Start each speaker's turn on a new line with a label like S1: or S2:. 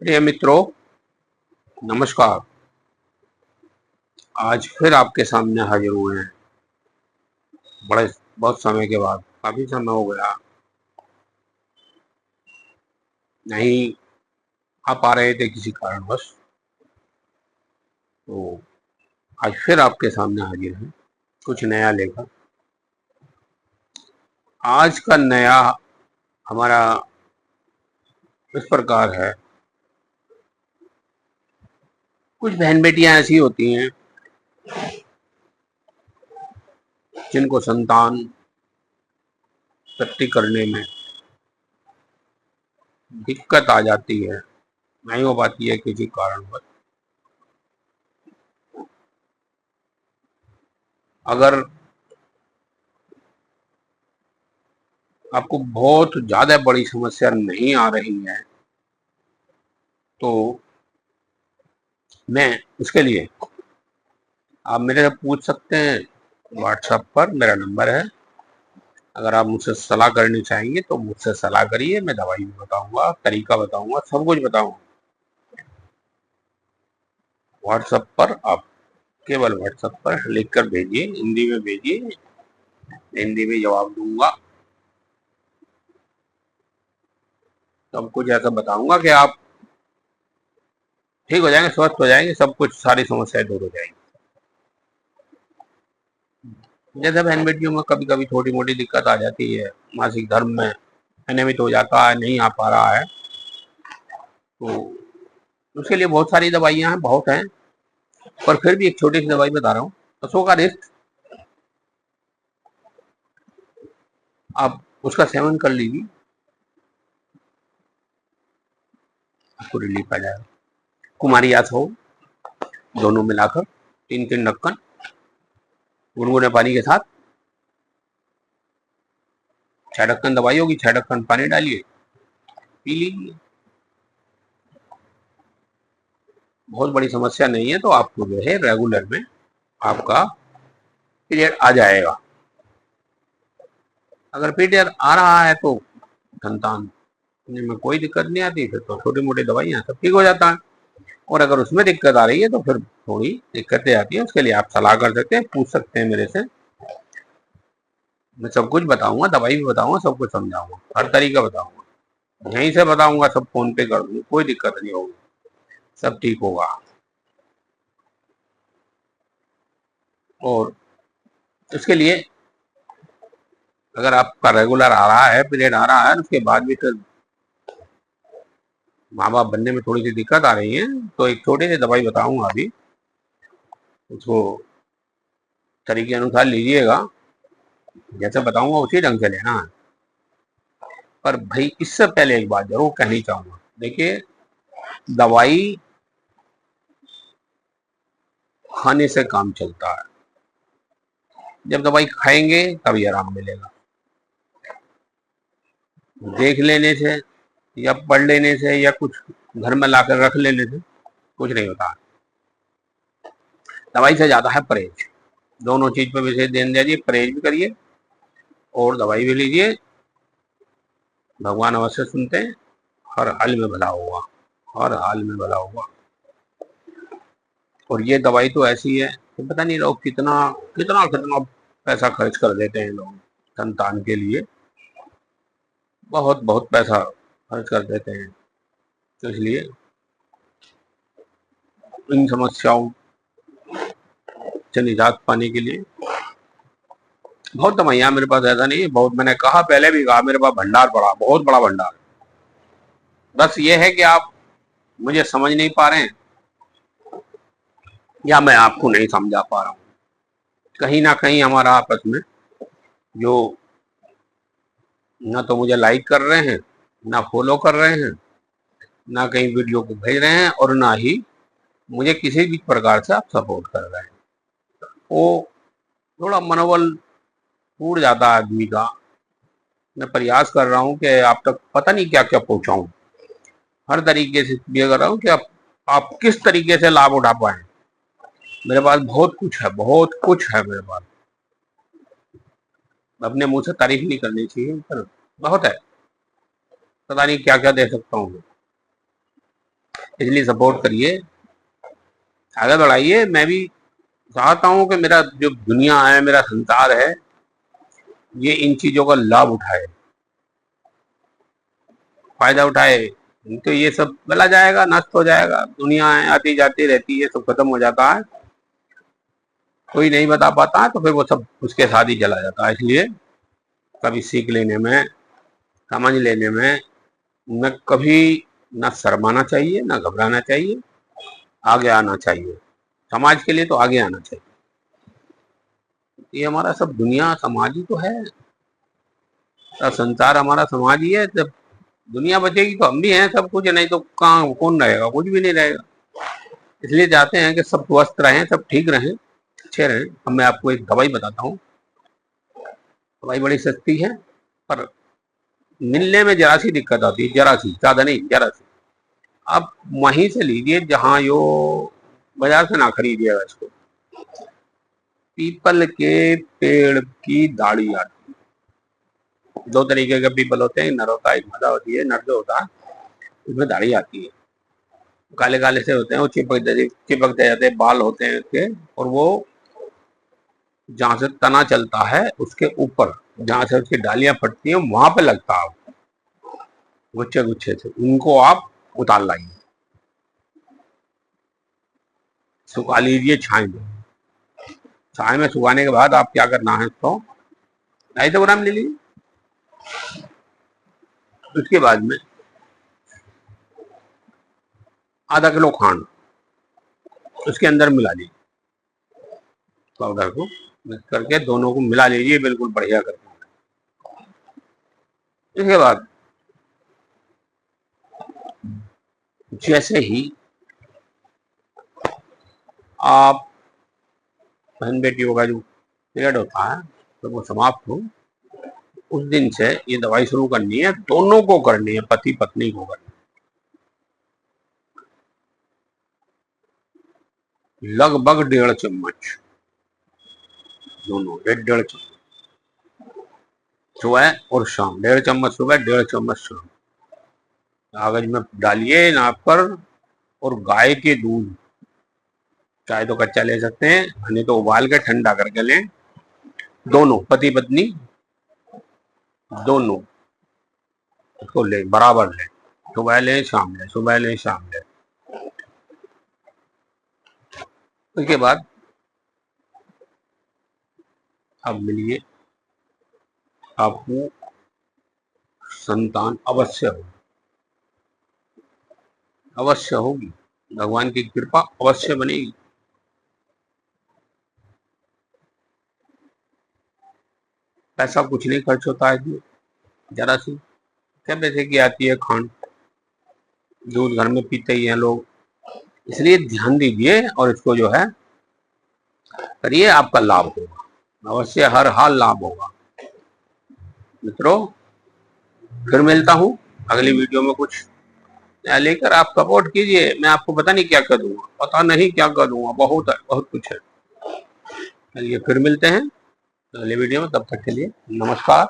S1: प्रिय मित्रों, नमस्कार। आज फिर आपके सामने हाजिर हुए हैं। बड़े बहुत समय के बाद, काफी समय हो गया, नहीं आ पा रहे थे किसी कारणवश। तो आज फिर आपके सामने हाजिर हैं कुछ नया लेकर। आज का नया हमारा इस प्रकार है। कुछ बहन बेटियां ऐसी होती हैं जिनको संतान प्राप्ति करने में दिक्कत आ जाती है, नहीं हो पाती है किसी कारणवश। अगर आपको बहुत ज्यादा बड़ी समस्या नहीं आ रही है तो मैं उसके लिए आप मेरे से पूछ सकते हैं। व्हाट्सएप पर मेरा नंबर है। अगर आप मुझसे सलाह करनी चाहेंगे तो मुझसे सलाह करिए। मैं दवाई भी बताऊंगा, तरीका बताऊंगा, सब कुछ बताऊंगा। व्हाट्सएप पर आप केवल व्हाट्सएप पर लिख कर भेजिए, हिंदी में भेजिए, हिंदी में जवाब दूंगा। सब कुछ ऐसा बताऊंगा कि आप ठीक हो जाएंगे, स्वस्थ हो जाएंगे, सब कुछ, सारी समस्याएं दूर हो जाएंगी। जैसे बहन बेटियों में कभी कभी छोटी मोटी दिक्कत आ जाती है, मासिक धर्म में अनियमित हो जाता है, नहीं आ पा रहा है, तो उसके लिए बहुत सारी दवाइयां हैं, बहुत हैं। पर फिर भी एक छोटी सी दवाई बता रहा हूँ, पशुओं का रिस्ट। आप उसका सेवन कर लीजिए, आपको रिलीफ आ जाएगा। कुमारी हो दोनों मिलाकर 3-3 ढक्कन गुनगुने पानी के साथ, 6 ढक्कन दवाई होगी, 6 ढक्कन पानी डालिए, पी लीजिए। बहुत बड़ी समस्या नहीं है, तो आपको जो है रेगुलर में आपका पीरियड आ जाएगा। अगर पीरियड आ रहा है तो संतान में कोई दिक्कत नहीं आती, फिर तो छोटी मोटी दवाइयाँ सब ठीक हो जाता है। और अगर उसमें दिक्कत आ रही है तो फिर थोड़ी दिक्कतें आती है, उसके लिए आप सलाह कर सकते हैं, पूछ सकते हैं मेरे से। मैं सब कुछ बताऊंगा, दवाई भी बताऊंगा, सब कुछ समझाऊंगा, हर तरीका बताऊंगा, यहीं से बताऊंगा, सब फोन पे कर दूंगा, कोई दिक्कत नहीं होगी, सब ठीक होगा। और इसके लिए अगर आपका रेगुलर आ रहा है, पीरियड आ रहा है, उसके बाद भी फिर माँ बाप बनने में थोड़ी सी दिक्कत आ रही है, तो एक छोटी सी दवाई बताऊंगा अभी, उसको तरीके अनुसार लीजिएगा, जैसे बताऊंगा उसी ढंग से लेना है। पर भाई इससे पहले एक बात जरूर कहनी चाहूंगा, देखिए, दवाई खाने से काम चलता है। जब दवाई खाएंगे तभी आराम मिलेगा। देख लेने से या पढ़ लेने से या कुछ घर में लाकर रख लेने से कुछ नहीं होता। दवाई से ज्यादा है परहेज। दोनों चीज पर विशेष ध्यान दीजिए, परहेज भी करिए और दवाई भी लीजिए। भगवान अवश्य सुनते हैं, हर हाल में भला होगा, हर हाल में भला होगा। और ये दवाई तो ऐसी है कि पता नहीं लोग कितना कितना कितना पैसा खर्च कर देते हैं लोग संतान के लिए, बहुत बहुत पैसा खर्च कर देते हैं। तो इसलिए इन समस्याओं से निजात पाने के लिए बहुत दवाइयाँ मेरे पास, ऐसा नहीं है, बहुत, मैंने कहा, पहले भी कहा, मेरे पास भंडार पड़ा, बहुत बड़ा भंडार। बस ये है कि आप मुझे समझ नहीं पा रहे हैं या मैं आपको नहीं समझा पा रहा हूँ। कहीं ना कहीं हमारा आपस में जो, ना तो मुझे लाइक कर रहे हैं, ना फॉलो कर रहे हैं, ना कहीं वीडियो को भेज रहे हैं, और ना ही मुझे किसी भी प्रकार से आप सपोर्ट कर रहे हैं, वो थोड़ा मनोबल टूट जाता है आदमी का। मैं प्रयास कर रहा हूँ कि आप तक पता नहीं क्या क्या पहुंचाऊं, हर तरीके से ये कर रहा हूँ कि आप किस तरीके से लाभ उठा पाए। मेरे पास बहुत कुछ है, बहुत कुछ है मेरे पास। अपने मुंह से तारीफ नहीं करनी चाहिए, पर बहुत है, पता नहीं क्या क्या दे सकता हूँ। इसलिए सपोर्ट करिए, आगे बढ़ाइए। मैं भी चाहता हूँ कि मेरा जो दुनिया है, मेरा संसार है, ये इन चीजों का लाभ उठाए, फायदा उठाए। नहीं तो ये सब चला जाएगा, नष्ट हो जाएगा। दुनिया है, आती जाती रहती है, सब खत्म हो जाता है। कोई नहीं बता पाता है तो फिर वो सब उसके साथ ही चला जाता है। इसलिए कभी सीख लेने में, समझ लेने में न कभी ना शर्माना चाहिए, ना घबराना चाहिए, आगे आना चाहिए। समाज के लिए तो आगे आना चाहिए। ये हमारा सब दुनिया समाज ही तो है, सब संसार हमारा समाज ही है। जब दुनिया बचेगी तो हम भी हैं, सब कुछ, नहीं तो कहाँ कौन रहेगा, कुछ भी नहीं रहेगा। इसलिए चाहते हैं कि सब स्वस्थ रहें, सब ठीक रहें, अच्छे रहें। अब मैं आपको एक दवाई बताता हूँ। दवाई बड़ी सस्ती है, पर मिलने में जरा सी दिक्कत आती है, जरा सी, ज्यादा नहीं, जरा सी। आप वहीं से लीजिए जहाँ यो, बाजार से ना खरीदिएगा इसको। पीपल के पेड़ की दाढ़ी आती है। दो तरीके के पीपल होते हैं, नर होता है, एक मादा होती है। नर जो होता है उसमें दाढ़ी आती है, काले काले से होते हैं, वो चिपकते जाते हैं, बाल होते हैं उसके। और वो जहाँ से तना चलता है उसके ऊपर, जहाँ से उसकी डालियां फटती हैं, वहां पे लगता है गुच्छे गुच्छे से। उनको आप उतार लाइए, सुखा लीजिए छाई में। छाई में सुखाने के बाद आप क्या करना है, इसको 250 ग्राम ले लीजिए। उसके बाद में आधा किलो खांड उसके अंदर मिला लीजिए, पाउडर को मिक्स करके दोनों को मिला लीजिए बिल्कुल बढ़िया करके। इसके बाद जैसे ही आप बहन बेटियों का जो पीरियड होता है तो वो समाप्त हो, उस दिन से ये दवाई शुरू करनी है। दोनों को करनी है, पति पत्नी को करनी है। लगभग 1.5 चम्मच, दोनों 1.5 चम्मच सुबह और शाम। 1.5 चम्मच सुबह, 1.5 चम्मच शाम। कागज में डालिए नाप कर। और गाय के दूध, चाहे तो कच्चा ले सकते हैं, नहीं तो उबाल के ठंडा करके लें। दोनों पति पत्नी दोनों इसको ले, बराबर ले, सुबह ले शाम ले, सुबह ले शाम ले। उसके बाद अब मिलिए, आपको संतान अवश्य होगी, अवश्य होगी। भगवान की कृपा अवश्य बनेगी। पैसा कुछ नहीं खर्च होता है इसमें, जरा सी क्या पैसे की आती है खांड। दूध घर में पीते ही हैं लोग, इसलिए ध्यान दीजिए और इसको जो है करिए, आपका लाभ होगा अवश्य, हर हाल लाभ होगा। मित्रों, फिर मिलता हूँ अगली वीडियो में कुछ नया लेकर। आप सपोर्ट कीजिए, मैं आपको पता नहीं क्या कर दूंगा, पता नहीं क्या कर दूंगा, बहुत है, बहुत कुछ है। चलिए फिर मिलते हैं अगली वीडियो में, तब तक के लिए नमस्कार।